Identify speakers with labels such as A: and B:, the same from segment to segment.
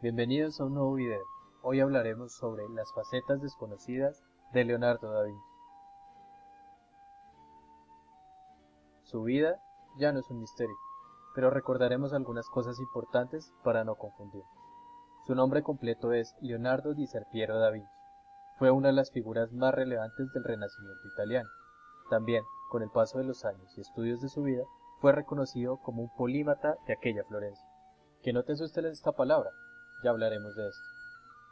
A: Bienvenidos a un nuevo video. Hoy hablaremos sobre las facetas desconocidas de Leonardo da Vinci. Su vida ya no es un misterio, pero recordaremos algunas cosas importantes para no confundir. Su nombre completo es Leonardo di Serpiero da Vinci. Fue una de las figuras más relevantes del Renacimiento italiano. También, con el paso de los años y estudios de su vida, fue reconocido como un polímata de aquella Florencia. Que no te asuste esta palabra, ya hablaremos de esto.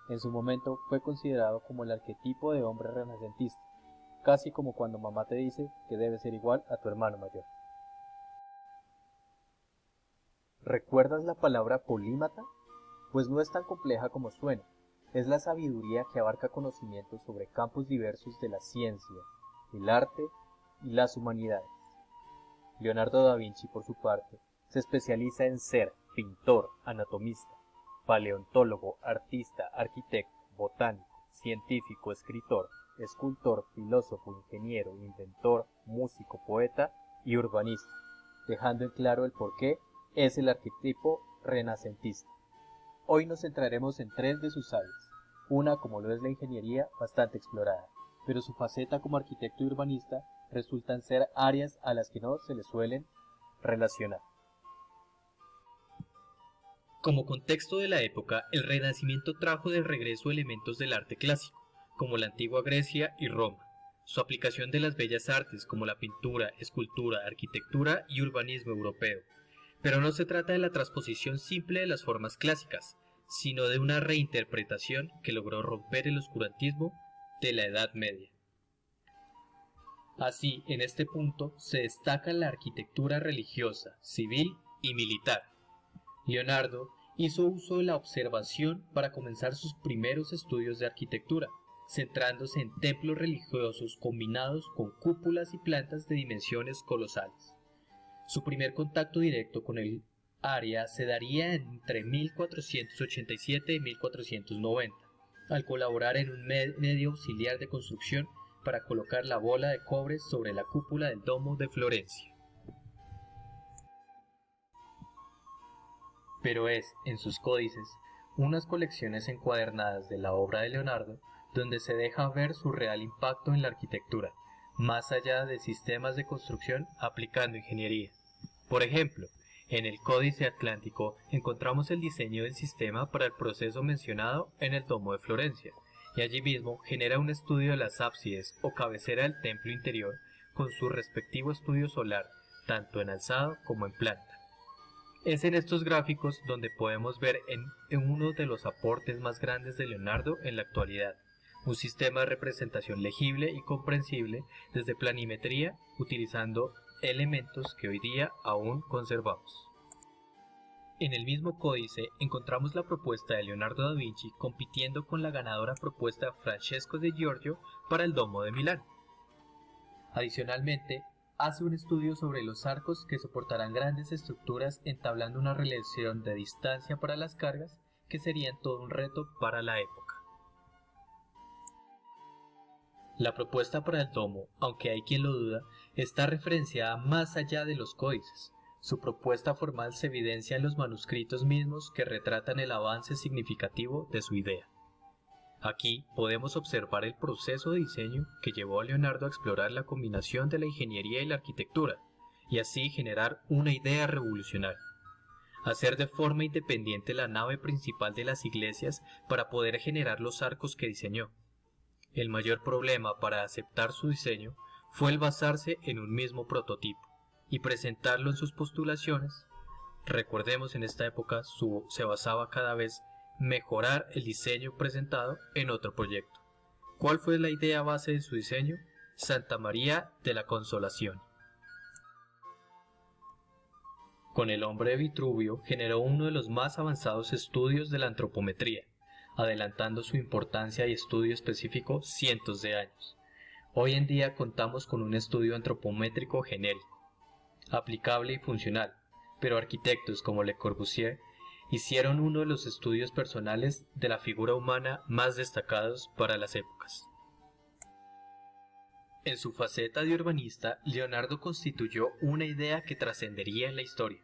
A: En su momento fue considerado como el arquetipo de hombre renacentista, casi como cuando mamá te dice que debes ser igual a tu hermano mayor. ¿Recuerdas la palabra polímata? Pues no es tan compleja como suena. Es la sabiduría que abarca conocimientos sobre campos diversos de la ciencia, el arte y las humanidades. Leonardo da Vinci, por su parte, se especializa en ser pintor, anatomista, paleontólogo, artista, arquitecto, botánico, científico, escritor, escultor, filósofo, ingeniero, inventor, músico, poeta y urbanista, dejando en claro el por qué es el arquetipo renacentista. Hoy nos centraremos en tres de sus áreas, una como lo es la ingeniería bastante explorada, pero su faceta como arquitecto y urbanista resultan ser áreas a las que no se le suelen relacionar.
B: Como contexto de la época, el Renacimiento trajo de regreso elementos del arte clásico, como la antigua Grecia y Roma, su aplicación de las bellas artes como la pintura, escultura, arquitectura y urbanismo europeo. Pero no se trata de la transposición simple de las formas clásicas, sino de una reinterpretación que logró romper el oscurantismo de la Edad Media. Así, en este punto se destaca la arquitectura religiosa, civil y militar. Leonardo hizo uso de la observación para comenzar sus primeros estudios de arquitectura, centrándose en templos religiosos combinados con cúpulas y plantas de dimensiones colosales. Su primer contacto directo con el área se daría entre 1487 y 1490, al colaborar en un medio auxiliar de construcción para colocar la bola de cobre sobre la cúpula del domo de Florencia. Pero es, en sus códices, unas colecciones encuadernadas de la obra de Leonardo, donde se deja ver su real impacto en la arquitectura, más allá de sistemas de construcción aplicando ingeniería. Por ejemplo, en el Códice Atlántico encontramos el diseño del sistema para el proceso mencionado en el Domo de Florencia, y allí mismo genera un estudio de las ábsides o cabecera del templo interior con su respectivo estudio solar, tanto en alzado como en planta. Es en estos gráficos donde podemos ver en uno de los aportes más grandes de Leonardo en la actualidad, un sistema de representación legible y comprensible desde planimetría utilizando elementos que hoy día aún conservamos. En el mismo códice encontramos la propuesta de Leonardo da Vinci compitiendo con la ganadora propuesta de Francesco de Giorgio para el Domo de Milán. Adicionalmente, hace un estudio sobre los arcos que soportarán grandes estructuras entablando una relación de distancia para las cargas que serían todo un reto para la época. La propuesta para el domo, aunque hay quien lo duda, está referenciada más allá de los códices. Su propuesta formal se evidencia en los manuscritos mismos que retratan el avance significativo de su idea. Aquí podemos observar el proceso de diseño que llevó a Leonardo a explorar la combinación de la ingeniería y la arquitectura, y así generar una idea revolucionaria. Hacer de forma independiente la nave principal de las iglesias para poder generar los arcos que diseñó. El mayor problema para aceptar su diseño fue el basarse en un mismo prototipo y presentarlo en sus postulaciones. Recordemos, en esta época se basaba cada vez mejorar el diseño presentado en otro proyecto. ¿Cuál fue la idea base de su diseño? Santa María de la Consolación. Con el hombre de Vitruvio generó uno de los más avanzados estudios de la antropometría, adelantando su importancia y estudio específico cientos de años. Hoy en día contamos con un estudio antropométrico genérico, aplicable y funcional, pero arquitectos como Le Corbusier hicieron uno de los estudios personales de la figura humana más destacados para las épocas. En su faceta de urbanista, Leonardo constituyó una idea que trascendería en la historia.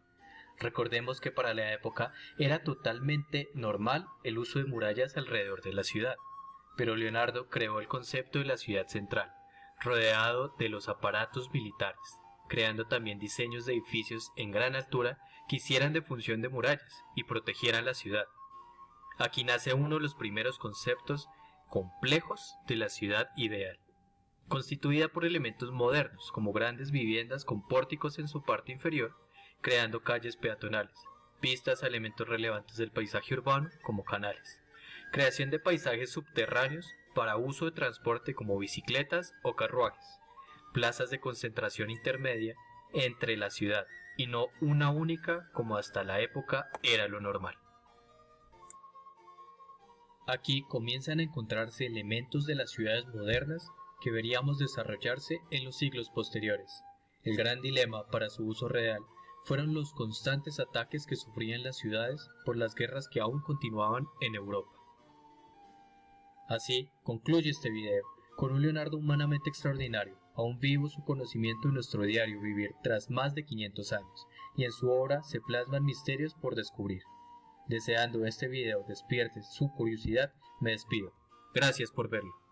B: Recordemos que para la época era totalmente normal el uso de murallas alrededor de la ciudad, pero Leonardo creó el concepto de la ciudad central, rodeado de los aparatos militares, creando también diseños de edificios en gran altura que hicieran de función de murallas y protegieran la ciudad. Aquí nace uno de los primeros conceptos complejos de la ciudad ideal, constituida por elementos modernos como grandes viviendas con pórticos en su parte inferior, creando calles peatonales, pistas a elementos relevantes del paisaje urbano como canales, creación de paisajes subterráneos para uso de transporte como bicicletas o carruajes, plazas de concentración intermedia entre la ciudad y no una única como hasta la época era lo normal. Aquí comienzan a encontrarse elementos de las ciudades modernas que veríamos desarrollarse en los siglos posteriores. El gran dilema para su uso real fueron los constantes ataques que sufrían las ciudades por las guerras que aún continuaban en Europa. Así concluye este video, con un Leonardo humanamente extraordinario, aún vivo su conocimiento en nuestro diario vivir tras más de 500 años, y en su obra se plasman misterios por descubrir. Deseando este video despierte su curiosidad, me despido. Gracias por verlo.